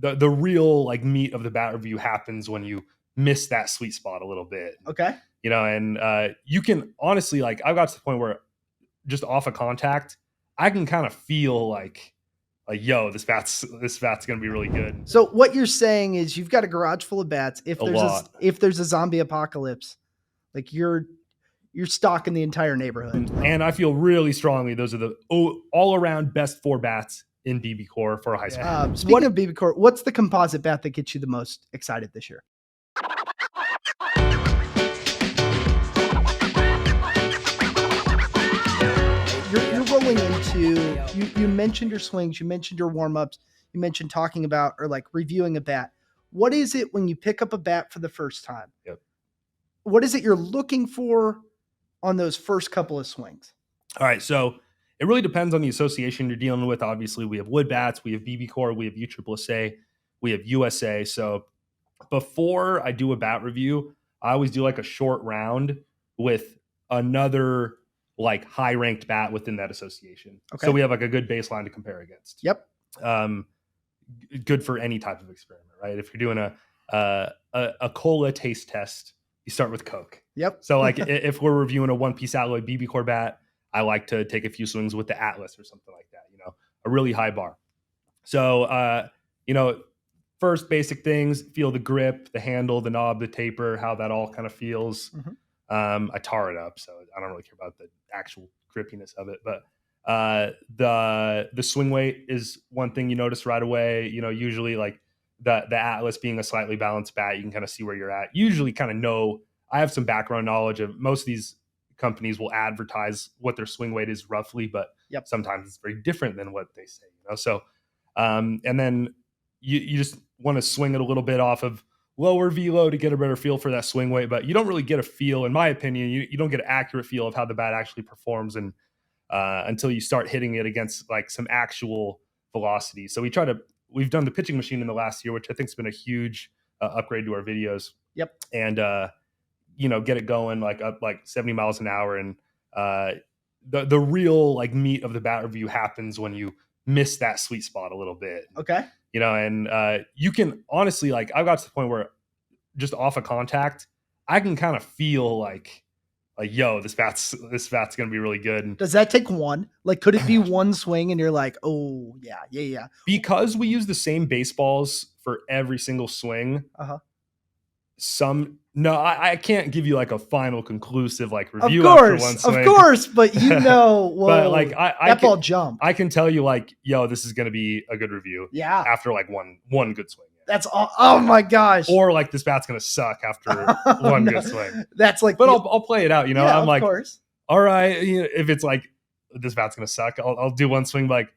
the real like meat of the bat review happens when you miss that sweet spot a little bit. Okay. You know, and you can honestly, like, I've got to the point where just off of contact, I can kind of feel like, yo, this bat's going to be really good. So what you're saying is you've got a garage full of bats. If there's a zombie apocalypse, like you're stocking the entire neighborhood. And I feel really strongly those are the all around best 4 bats in BBCOR for a high school. Speaking of BBCOR, what's the composite bat that gets you the most excited this year? You're rolling into, you mentioned your swings, you mentioned your warm-ups, you mentioned talking about or like reviewing a bat. What is it when you pick up a bat for the first time? Yep. What is it you're looking for on those first couple of swings? All right, so it really depends on the association you're dealing with. Obviously, we have wood bats, we have BBCOR, we have USSSA, we have USA. So before I do a bat review, I always do like a short round with another like high-ranked bat within that association. Okay. So we have like a good baseline to compare against. Yep. Good for any type of experiment, right? If you're doing a cola taste test, you start with Coke. Yep. So like if we're reviewing a one-piece alloy BBCOR bat, I like to take a few swings with the Atlas or something like that, you know, a really high bar. So, you know, first basic things, feel the grip, the handle, the knob, the taper, how that all kind of feels. Mm-hmm. I tar it up, so I don't really care about the actual grippiness of it, but the swing weight is one thing you notice right away. You know, usually like the Atlas being a slightly balanced bat, you can kind of see where you're at. Usually kind of know, I have some background knowledge of most of these companies will advertise what their swing weight is roughly, but sometimes it's very different than what they say, you know? So, and then you just want to swing it a little bit off of lower velo to get a better feel for that swing weight, but you don't really get a feel, in my opinion, you don't get an accurate feel of how the bat actually performs and until you start hitting it against like some actual velocity. So we've done the pitching machine in the last year, which I think has been a huge upgrade to our videos. Yep. And, you know, get it going like up like 70 miles an hour. And the real like meat of the bat review happens when you miss that sweet spot a little bit. Okay. You know, and you can honestly, like, I've got to the point where just off of contact, I can kind of feel like, yo, this bat's going to be really good. Does that take one? Like, could it be one swing and you're like, oh yeah. Because we use the same baseballs for every single swing. I can't give you like a final conclusive like review after one swing. Of course, but you know, but like that ball jumped. I can tell you like, yo, this is going to be a good review. Yeah. After like one good swing. That's all. Oh my gosh. Or like this bat's going to suck after one good swing. That's like, but I'll play it out. You know, I'm like, of course. All right. You know, if it's like this bat's going to suck, I'll do one swing. Like,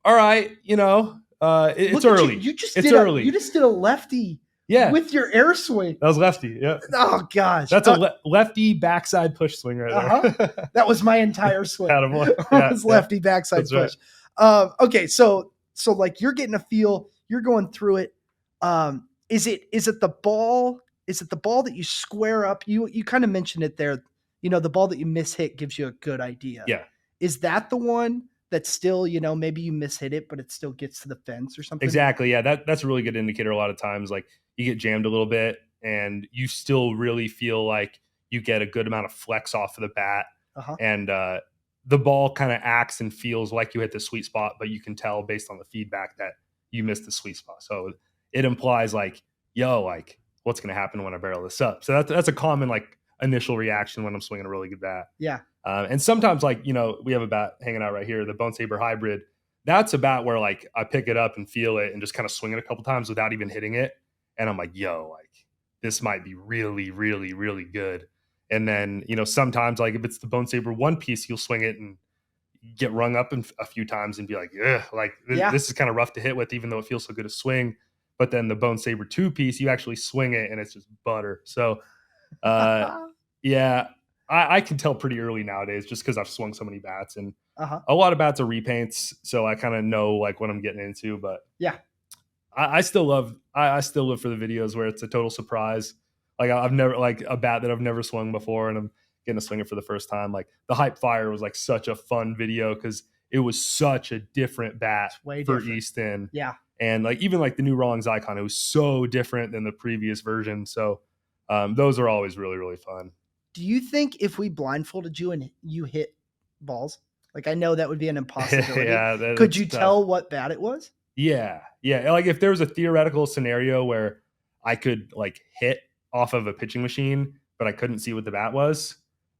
all right, you know, it's early. You just did a lefty. Yeah. With your air swing. That was lefty. Yeah. Oh gosh. That's a lefty backside push swing right there. That was my entire swing. It was lefty backside push. Right. Okay. So like you're getting a feel, you're going through it. Is it the ball? Is it the ball that you square up? You kind of mentioned it there. You know, the ball that you mishit gives you a good idea. Yeah. Is that the one that still, you know, maybe you mishit it, but it still gets to the fence or something? Exactly. Yeah. That's a really good indicator. A lot of times, like, you get jammed a little bit and you still really feel like you get a good amount of flex off of the bat. And the ball kind of acts and feels like you hit the sweet spot, but you can tell based on the feedback that you missed the sweet spot. So it implies like, yo, like what's going to happen when I barrel this up? So that's a common like initial reaction when I'm swinging a really good bat. Yeah. And sometimes like, you know, we have a bat hanging out right here, the Bonesaber hybrid. That's a bat where like I pick it up and feel it and just kind of swing it a couple times without even hitting it. And I'm like, yo, like this might be really, really, really good. And then, you know, sometimes like if it's the Bonesaber one piece, you'll swing it and get rung up a few times and be like, this is kind of rough to hit with, even though it feels so good to swing. But then the Bonesaber two piece, you actually swing it and it's just butter. So, yeah, I can tell pretty early nowadays just because I've swung so many bats and a lot of bats are repaints. So I kind of know like what I'm getting into, but yeah. I still live for the videos where it's a total surprise. Like I've never like a bat that I've never swung before and I'm getting to swing it for the first time. Like the Hype Fire was like such a fun video because it was such a different bat for Easton. Yeah. And like even like the new Rawlings Icon, it was so different than the previous version. So those are always really, really fun. Do you think if we blindfolded you and you hit balls, like I know that would be an impossibility. Yeah, could you tough. tell what bat it was? Yeah. Like if there was a theoretical scenario where I could like hit off of a pitching machine, but I couldn't see what the bat was,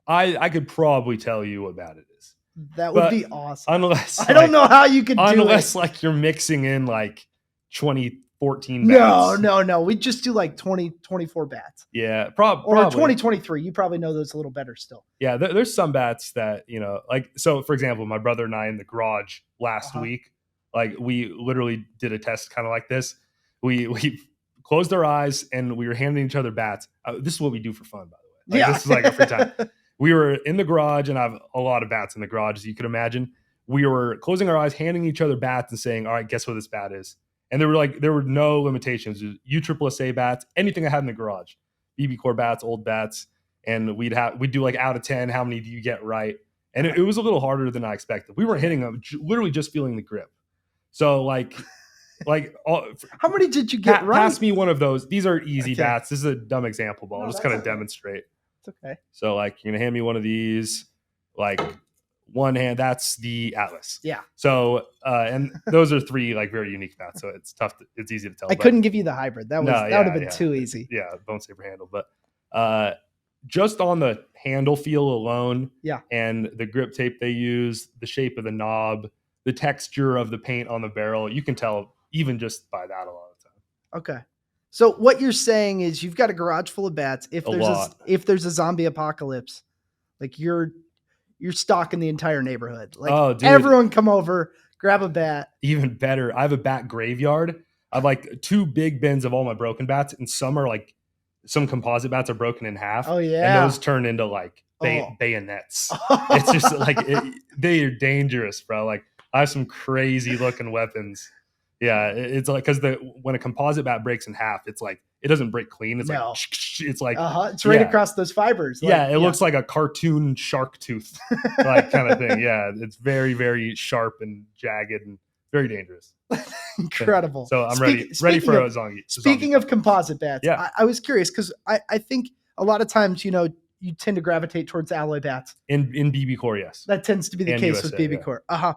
I could probably tell you what bat it is. That would be awesome. Unless I don't know how you could do it. Unless like you're mixing in like 2014 bats. No. We just do like 2024 bats. Yeah, Or probably 2023. You probably know those a little better still. Yeah, there's some bats that, like, so for example, my brother and I in the garage last week, like we literally did a test kind of like this. We closed our eyes and we were handing each other bats. This is what we do for fun, by the way. Like, this is like a free time. We were in the garage, and I have a lot of bats in the garage, as you can imagine. We were closing our eyes, handing each other bats and saying, all right, guess what this bat is? And there were no limitations. USSSA bats, anything I had in the garage, BBCOR bats, old bats. And we'd do like out of 10, how many do you get right? And it was a little harder than I expected. We weren't hitting them, literally just feeling the grip. So like how many did you get right? Pass me one of those. These are easy bats. This is a dumb example, but I'll just kind of demonstrate. It's okay. So like you're gonna hand me one of these, like one hand. That's the Atlas. Yeah. So and those are 3 like very unique bats. So it's tough. It's easy to tell. I couldn't give you the hybrid. That would have been too easy. Yeah, Bonesaber handle, but just on the handle feel alone, and the grip tape they use, the shape of the knob, the texture of the paint on the barrel, you can tell even just by that a lot of the time. Okay. So what you're saying is you've got a garage full of bats. If there's a zombie apocalypse, like you're stocking the entire neighborhood. Like everyone come over, grab a bat. Even better, I have a bat graveyard. I have like 2 big bins of all my broken bats, and some are like some composite bats are broken in half. Oh yeah, and those turn into like bayonets. It's just like they are dangerous, bro. Like I have some crazy looking weapons. Yeah, it's like because when a composite bat breaks in half, it's like it doesn't break clean. It's like it's right across those fibers. Like, it looks like a cartoon shark tooth, like kind of thing. Yeah, it's very, very sharp and jagged and very dangerous. Incredible. So I'm ready for a zombie. Speaking of composite bats, I was curious because I think a lot you tend to gravitate towards alloy bats. In BBCOR, yes. That tends to be the case with BBCOR.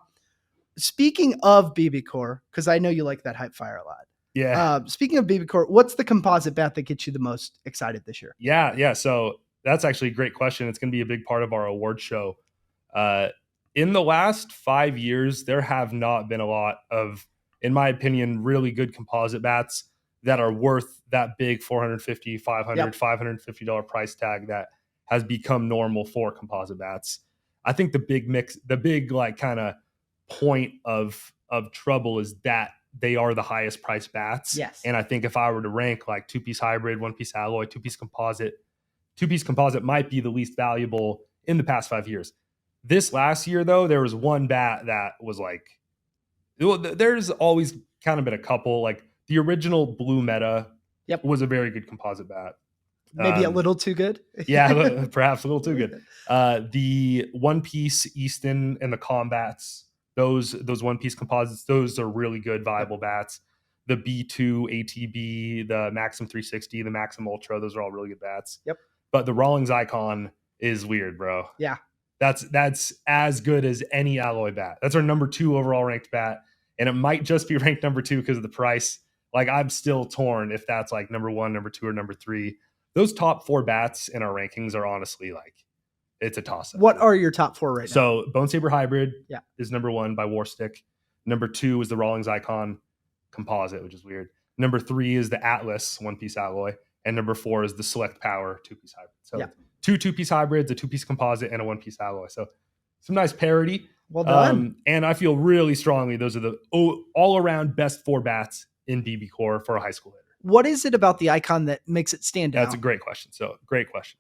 Speaking of BBCOR, because I know you like that hype fire a lot. Yeah. Speaking of BBCOR, what's the composite bat that gets you the most excited this year? Yeah. So that's actually a great question. It's going to be a big part of our award show. In the last 5 years, there have not been a lot of, in my opinion, really good composite bats that are worth that big $450, $500, $550 price tag that has become normal for composite bats. I think the big like kind of point of trouble is that they are the highest priced bats. Yes. And I think if I were to rank like 2-piece hybrid, 1-piece alloy, 2-piece composite might be the least valuable in the past 5 years. This last year, though, there was one bat that was like, there's always kind of been a couple. Like the original Blue Meta was a very good composite bat. Maybe a little too good. Yeah, perhaps a little too good. The 1-piece Easton and the Combats, those 1-piece composites, those are really good, viable bats. The B2 ATB, the Maxim 360, the Maxim Ultra, those are all really good bats. Yep. But the Rawlings Icon is weird, bro. Yeah. That's as good as any alloy bat. That's our number 2 overall ranked bat. And it might just be ranked number 2 because of the price. Like I'm still torn if that's like number 1, number 2, or number 3. Those top 4 bats in our rankings are honestly like, it's a toss-up. What are your top 4 right now? So Bonesaber Hybrid is number 1 by Warstic. Number 2 is the Rawlings Icon composite, which is weird. Number 3 is the Atlas 1-piece alloy. And number 4 is the Select Power 2-piece hybrid. So 2 2-piece hybrids, a 2-piece composite, and a 1-piece alloy. So some nice parity. Well done. And I feel really strongly those are the all-around best 4 bats in BBCOR for a high school hitter. What is it about the Icon that makes it stand out? That's a great question. So great question.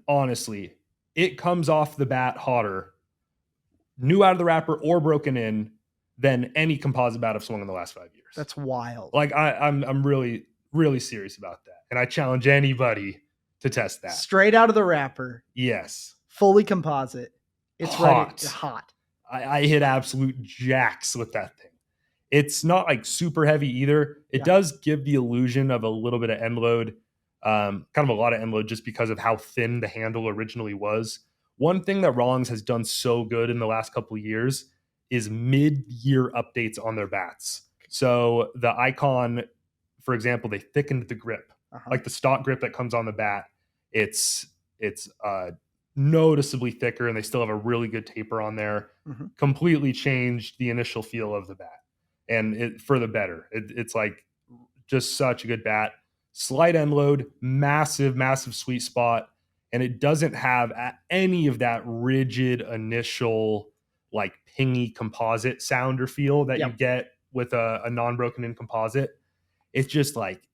Honestly, it comes off the bat hotter, new out of the wrapper or broken in, than any composite bat I've swung in the last 5 years. That's wild. Like I'm really, really serious about that. And I challenge anybody to test that. Straight out of the wrapper. Yes. Fully composite. It's hot. Ready. Hot. I hit absolute jacks with that thing. It's not like super heavy either. It does give the illusion of a little bit of end load, kind of a lot of end load just because of how thin the handle originally was. One thing that Rawlings has done so good in the last couple of years is mid-year updates on their bats. So the Icon, for example, they thickened the grip. Like the stock grip that comes on the bat, it's noticeably thicker, and they still have a really good taper on there. Completely changed the initial feel of the bat, and for the better. It's like just such a good bat. Slight end load, massive sweet spot, and it doesn't have any of that rigid initial like pingy composite sound or feel that you get with a non-broken in composite. It's just like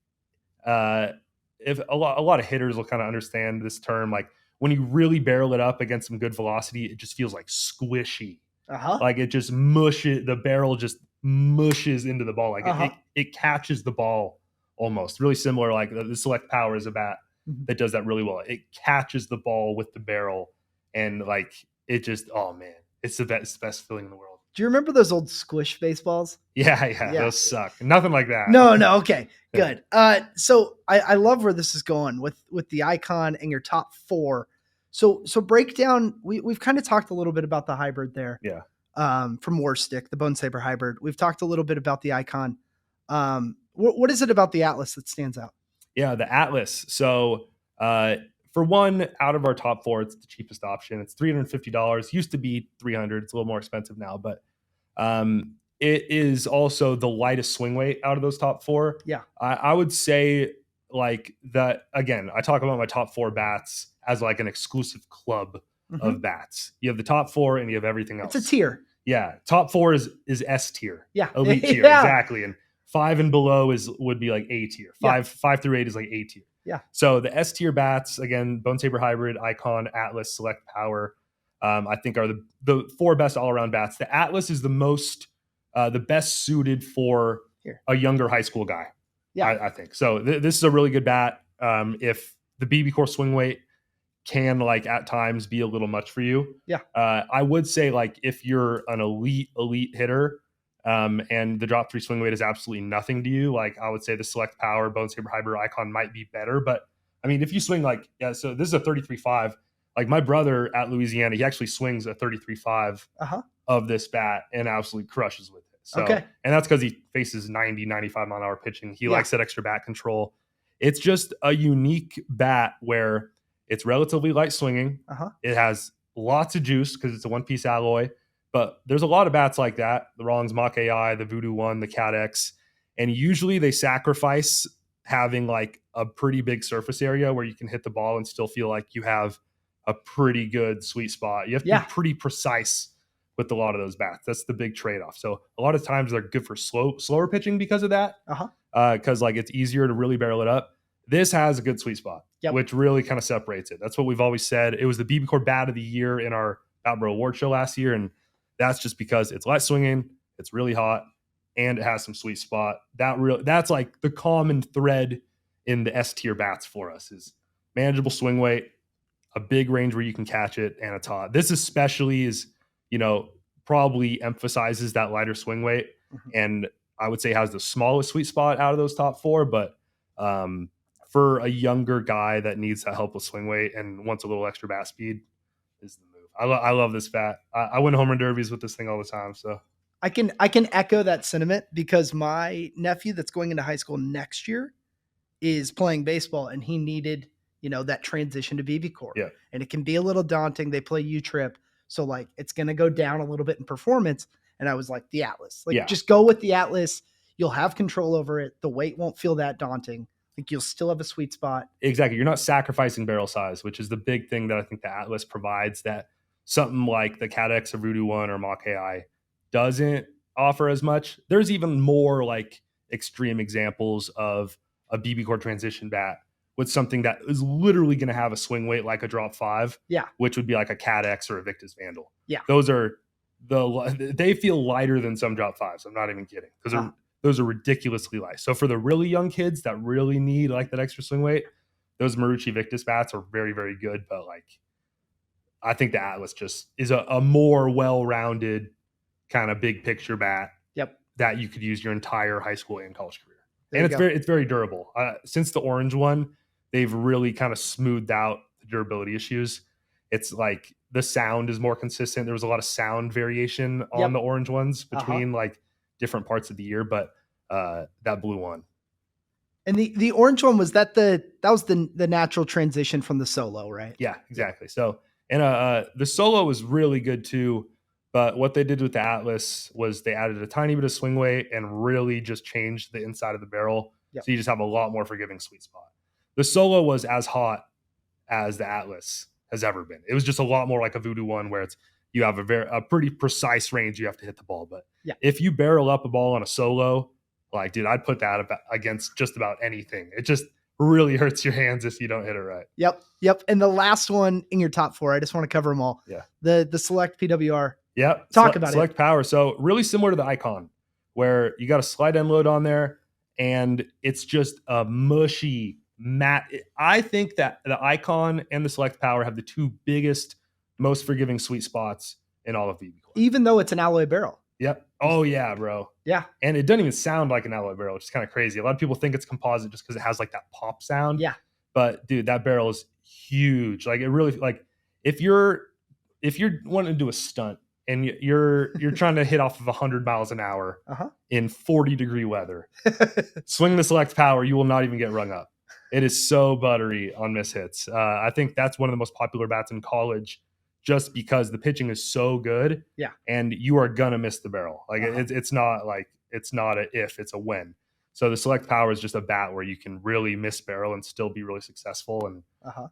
if a lot of hitters will kind of understand this term, like when you really barrel it up against some good velocity, it just feels like squishy. Like it just mushes, the barrel just mushes into the ball. Like it catches the ball almost. Really similar, like the Select Power is a bat that does that really well. It catches the ball with the barrel, and like it just, oh man, it's the best feeling in the world. Do you remember those old squish baseballs? Yeah. Those suck. Nothing like that. No. Okay, good. So I love where this is going with the Icon and your top 4. So break down. We've kind of talked a little bit about the hybrid there. Yeah. From Warstic, the Bonesaber hybrid. We've talked a little bit about the Icon. What is it about the Atlas that stands out? Yeah, the Atlas. So for one, out of our top 4, it's the cheapest option. It's $350. Used to be $300. It's a little more expensive now, but it is also the lightest swing weight out of those top 4. Yeah. I would say like that, again, I talk about my top 4 bats as like an exclusive club of bats. You have the top 4 and you have everything else. It's a tier. Yeah. Top 4 is S tier. Yeah. Elite tier. Exactly. And 5 and below would be like A tier. 5 through 8 is like A tier. Yeah. So the S tier bats, again, Bonesaber hybrid, Icon, Atlas, Select Power, I think are the 4 best all around bats. The Atlas is the best suited for a younger high school guy. Yeah. I think so. This is a really good bat. If the BBCOR swing weight can like at times be a little much for you. Yeah. I would say like if you're an elite hitter, and the drop 3 swing weight is absolutely nothing to you, like I would say the Select Power, Bonesaber hybrid, Icon might be better. But I mean, if you swing like, so this is a 33.5. Like my brother at Louisiana, he actually swings a 33.5 of this bat and absolutely crushes with it. So, and that's because he faces 90, 95 mile an hour pitching. He likes that extra bat control. It's just a unique bat where it's relatively light swinging. It has lots of juice because it's a one-piece alloy. But there's a lot of bats like that, the Rawlings Mach AI, the Voodoo 1, the Cat X, and usually they sacrifice having like a pretty big surface area where you can hit the ball and still feel like you have a pretty good sweet spot. You have to be pretty precise with a lot of those bats. That's the big trade-off. So a lot of times they're good for slower pitching because of that, because like it's easier to really barrel it up. This has a good sweet spot, which really kind of separates it. That's what we've always said. It was the BBCOR Bat of the Year in our Batbro Award show last year, and that's just because it's light swinging, it's really hot, and it has some sweet spot. That's like the common thread in the S tier bats for us is manageable swing weight, a big range where you can catch it, and it's hot. This especially is, probably emphasizes that lighter swing weight, and I would say has the smallest sweet spot out of those top 4. But for a younger guy that needs that help with swing weight and wants a little extra bat speed, is the move. I love this bat. I win home run derbies with this thing all the time. So I can echo that sentiment because my nephew that's going into high school next year is playing baseball, and he needed, that transition to BBCOR. Yeah. And it can be a little daunting. They play U-Trip. So like it's going to go down a little bit in performance. And I was like, the Atlas, just go with the Atlas. You'll have control over it. The weight won't feel that daunting. Like you'll still have a sweet spot. Exactly. You're not sacrificing barrel size, which is the big thing that I think the Atlas provides that something like the Cat X or Voodoo 1 or Mach AI doesn't offer as much. There's even more like extreme examples of a BBCOR transition bat with something that is literally going to have a swing weight like a drop 5, which would be like a Cat X or a Victus Vandal. Yeah. Those are they feel lighter than some drop 5s. I'm not even kidding. Those are ridiculously light. So for the really young kids that really need like that extra swing weight, those Marucci Victus bats are very, very good, but like I think the Atlas just is a more well-rounded kind of big picture bat. Yep. That you could use your entire high school and college career. There And it's very durable. Since the orange one, they've really kind of smoothed out the durability issues. It's like the sound is more consistent. There was a lot of sound variation on the orange ones between like different parts of the year, but that blue one. And the orange one, was that was the natural transition from the Solo, right? Yeah, exactly. So, and the Solo was really good too. But what they did with the Atlas was they added a tiny bit of swing weight and really just changed the inside of the barrel. Yep. So you just have a lot more forgiving sweet spot. The Solo was as hot as the Atlas has ever been. It was just a lot more like a Voodoo one where you have a pretty precise range you have to hit the ball. But if you barrel up a ball on a Solo, like, dude, I'd put that against just about anything. It just really hurts your hands if you don't hit it right. Yep. And the last one in your top 4, I just want to cover them all. Yeah. The Select PWR. Yep. Talk about Select Power. So really similar to the Icon, where you got a slide end load on there, and it's just a mushy matte. I think that the Icon and the Select Power have the 2 biggest, most forgiving sweet spots in all of BBCOR. Even though it's an alloy barrel. Yep. Oh yeah, bro. Yeah. And it doesn't even sound like an alloy barrel, which is kind of crazy. A lot of people think it's composite just because it has like that pop sound. Yeah. But dude, that barrel is huge. Like, it really, like, if you're wanting to do a stunt and you're trying to hit off of 100 miles an hour in 40-degree weather, swing the Select Power, you will not even get rung up. It is so buttery on miss hits. I think that's one of the most popular bats in college, just because the pitching is so good. Yeah. And you are gonna miss the barrel. Like, it's not a if, it's a when. So the Select Power is just a bat where you can really miss barrel and still be really successful.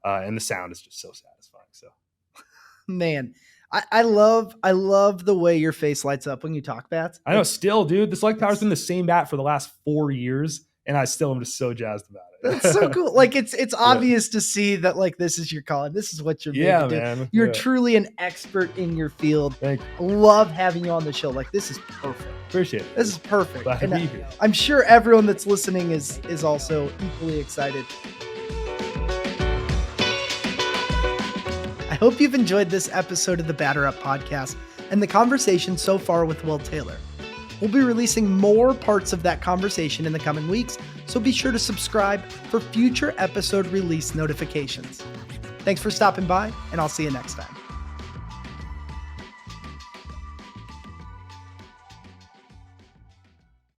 And the sound is just so satisfying. So, man, I love the way your face lights up when you talk bats. I know, still, dude, the Select Power's been the same bat for the last 4 years, and I still am just so jazzed about it. That's so cool. Like, it's obvious to see that, like, this is your calling. This is what you're made to do. Man. You're truly an expert in your field. Thank you. Love having you on the show. Like, this is perfect. Appreciate it. This is perfect. Glad to be here. I'm sure everyone that's listening is also equally excited. I hope you've enjoyed this episode of the Batter Up Podcast and the conversation so far with Will Taylor. We'll be releasing more parts of that conversation in the coming weeks, so be sure to subscribe for future episode release notifications. Thanks for stopping by, and I'll see you next time.